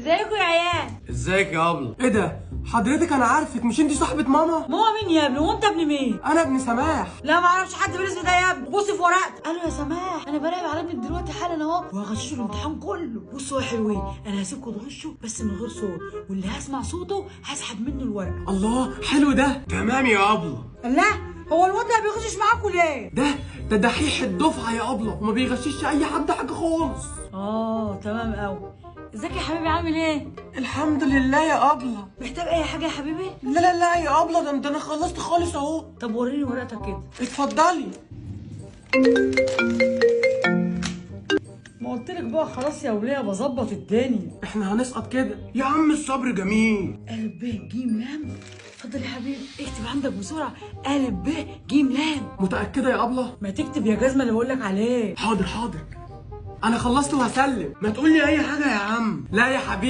ازيكم يا عيال؟ ازيك يا ابله؟ ايه ده؟ حضرتك انا عارفك، مش انتي صاحبة ماما؟ ماما مين يا ابني؟ وانت ابن مين؟ انا ابن سماح. لا ما اعرفش حد بالاسم ده يا ابني، بصي في ورقتك. الو يا سماح، انا براقب على ابنك دلوقتي حالا اهو وهغششه الامتحان كله. بصوا يا حلوين، انا هسيبكم تغشوا بس من غير صوت، واللي هسمع صوته هسحب منه الورقه. الله حلو ده. تمام يا ابله. لا هو الواد ده ما بيغشش معاكم ليه؟ ده دحيح الدفعة يا ابله، وما بيغشش اي حد حاجة خالص. تمام قوي. ازيك يا حبيبي، عامل ايه؟ الحمد لله يا ابله. محتاج اي حاجه يا حبيبي؟ لا يا ابله، ده انا خلصت خالص اهو. طب وريني ورقتك كده. اتفضلي. ما قلت لك بقى خلاص يا وليه، بظبط الدنيا. احنا هنسقط كده. يا عم الصبر جميل. ألف ب ج لام. اتفضل يا حبيبي اكتب عندك بسرعه. ألف ب ج لام. متأكدة يا ابله؟ ما تكتب يا جزمه اللي بقول لك عليه. حاضر. انا خلصت وهسلم. ما تقول لي اي حاجه يا عم. لا يا حبيبي.